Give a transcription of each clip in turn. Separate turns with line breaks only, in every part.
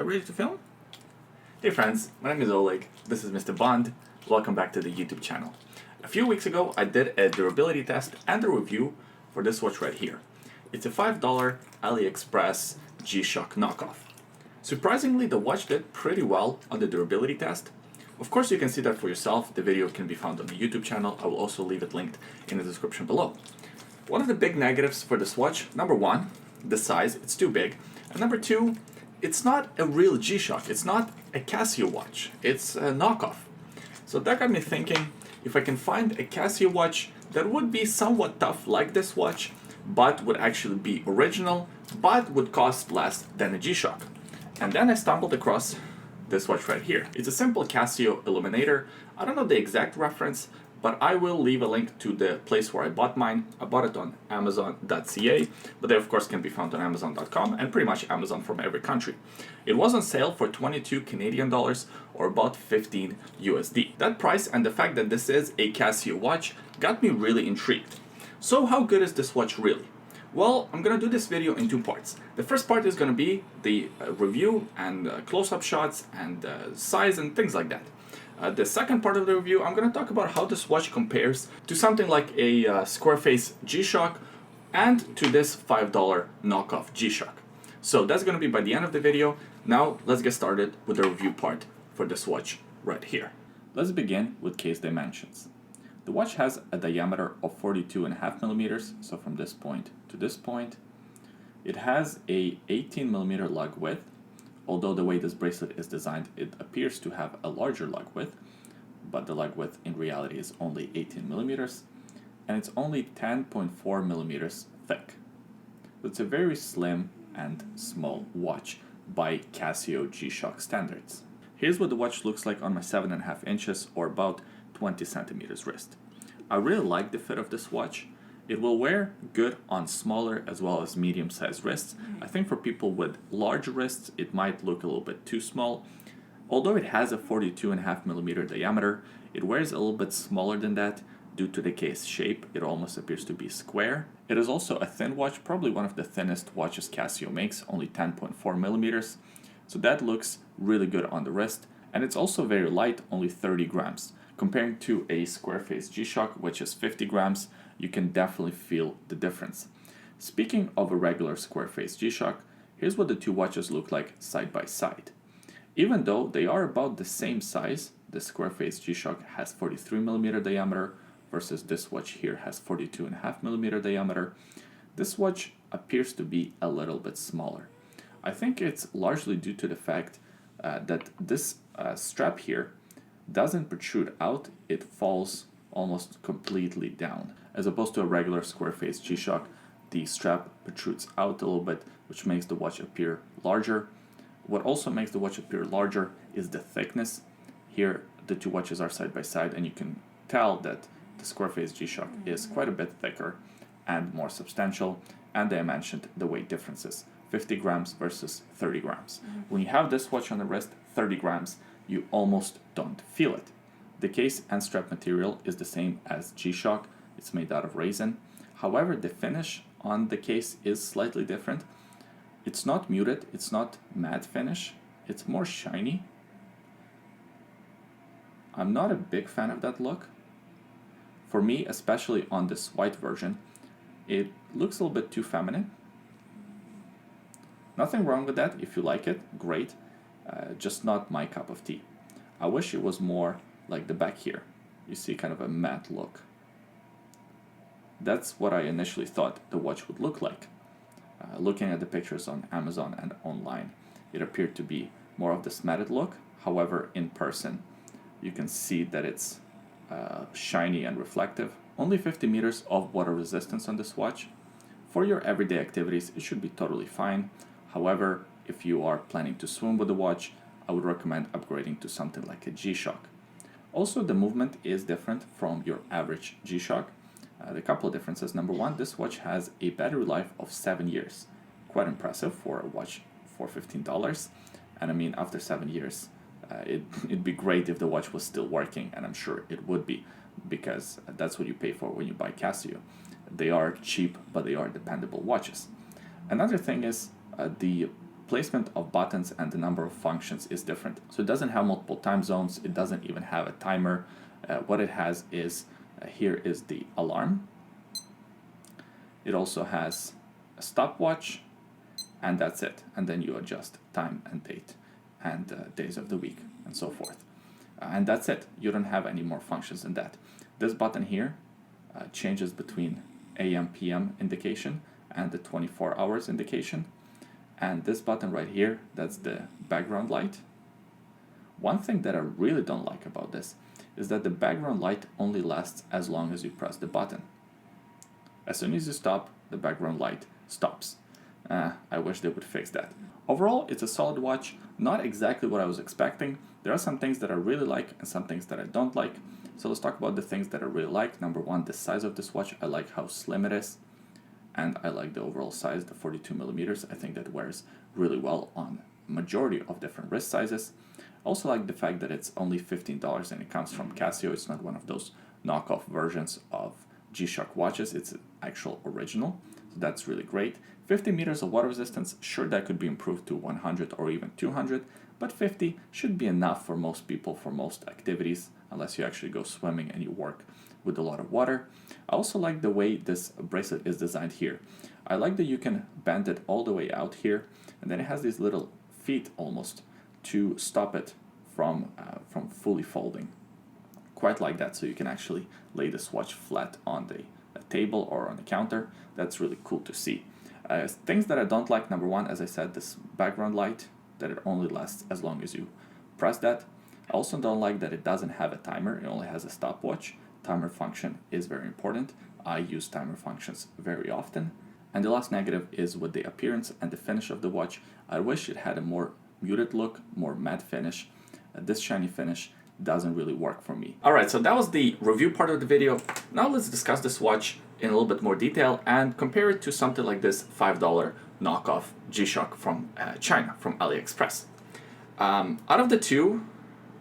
Are we ready to film? Hey friends, my name is Oleg, this is Mr. Bond, welcome back to the YouTube channel. A few weeks ago I did a durability test and a review for this watch right here. It's a $5 AliExpress G-Shock knockoff. Surprisingly, the watch did pretty well on the durability test. Of course you can see that for yourself, the video can be found on the YouTube channel, I will also leave it linked in the description below. One of the big negatives for this watch, number one, the size, it's too big, and number two, it's not a real G-Shock, it's not a Casio watch, it's a knockoff. So that got me thinking, if I can find a Casio watch that would be somewhat tough like this watch, but would actually be original, but would cost less than a G-Shock. And then I stumbled across this watch right here. It's a simple Casio Illuminator. I don't know the exact reference, but I will leave a link to the place where I bought mine. I bought it on Amazon.ca, but they of course can be found on Amazon.com and pretty much Amazon from every country. It was on sale for 22 Canadian dollars or about 15 USD. That price and the fact that this is a Casio watch got me really intrigued. So how good is this watch really? Well, I'm gonna do this video in two parts. The first part is gonna be the review and close-up shots and size and things like that. The second part of the review, I'm going to talk about how this watch compares to something like a square face G-Shock and to this $5 knockoff G-Shock. So that's going to be by the end of the video. Now let's get started with the review part for this watch right here. Let's begin with case dimensions. The watch has a diameter of 42.5 millimeters, so from this point to this point. It has a 18 millimeter lug width. Although the way this bracelet is designed, it appears to have a larger lug width, but the lug width in reality is only 18 millimeters, and it's only 10.4 millimeters thick. It's a very slim and small watch by Casio G-Shock standards. Here's what the watch looks like on my 7.5 inches or about 20 centimeters wrist. I really like the fit of this watch. It will wear good on smaller as well as medium-sized wrists. I think for people with large wrists, it might look a little bit too small. Although it has a 42.5 millimeter diameter, it wears a little bit smaller than that due to the case shape. It almost appears to be square. It is also a thin watch, probably one of the thinnest watches Casio makes, only 10.4 millimeters. So that looks really good on the wrist. And it's also very light, only 30 grams. Comparing to a square face G-Shock, which is 50 grams, you can definitely feel the difference. Speaking of a regular square face G-Shock, here's what the two watches look like side by side. Even though they are about the same size, the square face G-Shock has 43 millimeter diameter versus this watch here has 42.5 millimeter diameter. This watch appears to be a little bit smaller. I think it's largely due to the fact that this strap here doesn't protrude out, it falls almost completely down. As opposed to a regular square face G-Shock, the strap protrudes out a little bit, which makes the watch appear larger. What also makes the watch appear larger is the thickness. Here the two watches are side by side and you can tell that the square face G-Shock is quite a bit thicker and more substantial, and I mentioned the weight differences, 50 grams versus 30 grams. When you have this watch on the wrist, 30 grams, you almost don't feel it. The case and strap material is the same as G-Shock. It's made out of resin. However, the finish on the case is slightly different. It's not muted, it's not matte finish, it's more shiny. I'm not a big fan of that look. For me, especially on this white version, it looks a little bit too feminine. Nothing wrong with that. If you like it, great. Just not my cup of tea. I wish it was more like the back here. You see kind of a matte look. That's what I initially thought the watch would look like. Looking at the pictures on Amazon and online, it appeared to be more of this matted look. However, in person, you can see that it's shiny and reflective. Only 50 meters of water resistance on this watch. For your everyday activities, it should be totally fine. However, if you are planning to swim with the watch, I would recommend upgrading to something like a G-Shock. Also, the movement is different from your average G-Shock. There are a couple of differences. Number one, this watch has a battery life of 7 years. Quite impressive for a watch for $15. And I mean, after 7 years, it'd be great if the watch was still working, and I'm sure it would be, because that's what you pay for when you buy Casio. They are cheap, but they are dependable watches. Another thing is the placement of buttons and the number of functions is different. So it doesn't have multiple time zones. It doesn't even have a timer. What it has is, here is the alarm. It also has a stopwatch, and that's it. And then you adjust time and date and days of the week and so forth. And that's it. You don't have any more functions than that. This button here changes between AM, PM indication and the 24 hours indication. And this button right here, that's the background light. One thing that I really don't like about this is that the background light only lasts as long as you press the button. As soon as you stop, the background light stops. I wish they would fix that. Overall, it's a solid watch, not exactly what I was expecting. There are some things that I really like and some things that I don't like. So let's talk about the things that I really like. Number one, the size of this watch. I like how slim it is. And I like the overall size, the 42 millimeters. I think that wears really well on majority of different wrist sizes. I also like the fact that it's only $15 and it comes from Casio. It's not one of those knockoff versions of G-Shock watches. It's an actual original. So that's really great. 50 meters of water resistance. Sure, that could be improved to 100 or even 200, but 50 should be enough for most people, for most activities, unless you actually go swimming and you work with a lot of water. I also like the way this bracelet is designed here. I like that you can bend it all the way out here, and then it has these little feet almost to stop it from fully folding. Quite like that, so you can actually lay this watch flat on the table or on the counter. That's really cool to see. Things that I don't like, number one, as I said, this background light, that it only lasts as long as you press that. I also don't like that it doesn't have a timer, it only has a stopwatch. Timer function is very important. I use timer functions very often. And the last negative is with the appearance and the finish of the watch. I wish it had a more muted look, more matte finish. This shiny finish doesn't really work for me. Alright, so that was the review part of the video. Now let's discuss this watch in a little bit more detail and compare it to something like this $5 knockoff G-Shock from China, from AliExpress. Out of the two,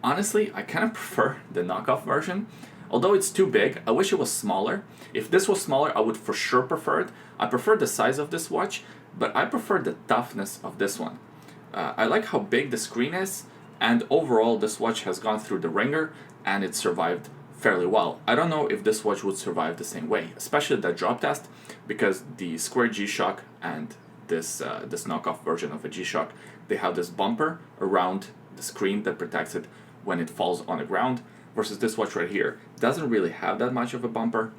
honestly, I kind of prefer the knockoff version. Although it's too big, I wish it was smaller. If this was smaller, I would for sure prefer it. I prefer the size of this watch, but I prefer the toughness of this one. I like how big the screen is, and overall this watch has gone through the ringer and it survived fairly well. I don't know if this watch would survive the same way, especially the drop test, because the square G-Shock and this knockoff version of a G-Shock, they have this bumper around the screen that protects it when it falls on the ground, versus this watch right here doesn't really have that much of a bumper,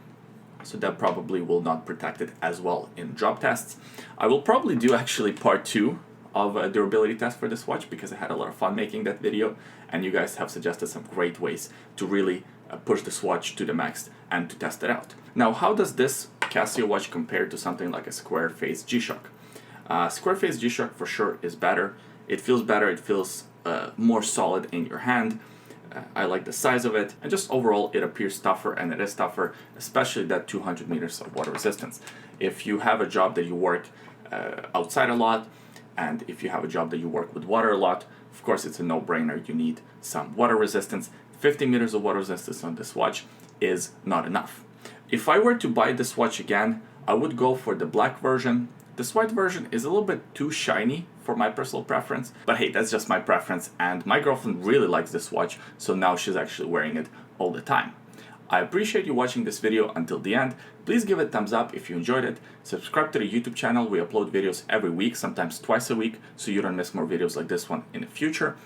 so that probably will not protect it as well in drop tests. I will probably do actually part 2 of a durability test for this watch because I had a lot of fun making that video, and you guys have suggested some great ways to really push this watch to the max and to test it out. Now, how does this Casio watch compare to something like a square face G-Shock? Square face G-Shock for sure is better. It feels better, it feels more solid in your hand. I like the size of it, and just overall it appears tougher, and it is tougher, especially that 200 meters of water resistance. If you have a job that you work outside a lot, and if you have a job that you work with water a lot, of course it's a no-brainer. You need some water resistance. 50 meters of water resistance on this watch is not enough. If I were to buy this watch again, I would go for the black version. This white version is a little bit too shiny for my personal preference, but hey, that's just my preference, and my girlfriend really likes this watch, so now she's actually wearing it all the time. I appreciate you watching this video until the end. Please give it a thumbs up if you enjoyed it. Subscribe to the YouTube channel. We upload videos every week, sometimes twice a week, so you don't miss more videos like this one in the future.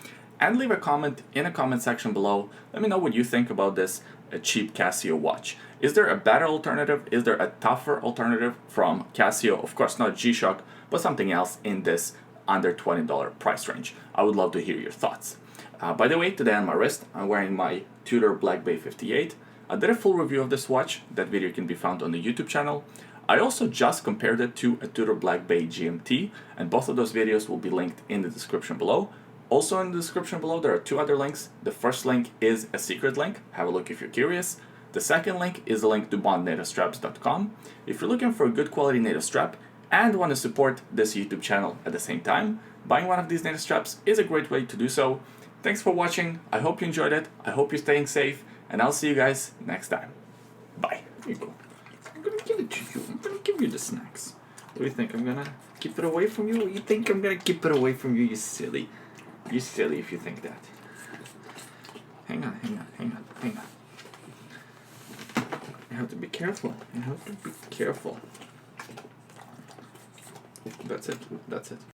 And leave a comment in the comment section below. Let me know what you think about this cheap Casio watch. Is there a better alternative? Is there a tougher alternative from Casio? Of course, not G-Shock, but something else in this under $20 price range. I would love to hear your thoughts. By the way, today on my wrist, I'm wearing my Tudor Black Bay 58. I did a full review of this watch. That video can be found on the YouTube channel. I also just compared it to a Tudor Black Bay GMT, and both of those videos will be linked in the description below. Also in the description below, there are 2 other links. The first link is a secret link. Have a look if you're curious. The second link is a link to bondnativestraps.com. If you're looking for a good quality native strap and want to support this YouTube channel at the same time, buying one of these native straps is a great way to do so. Thanks for watching. I hope you enjoyed it. I hope you're staying safe, and I'll see you guys next time. Bye. Here you go. I'm gonna give it to you. I'm gonna give you the snacks. What do you think? I'm gonna give Keep it away from you? You think I'm gonna keep it away from you? You silly. You're silly if you think that. Hang on. You have to be careful. That's it.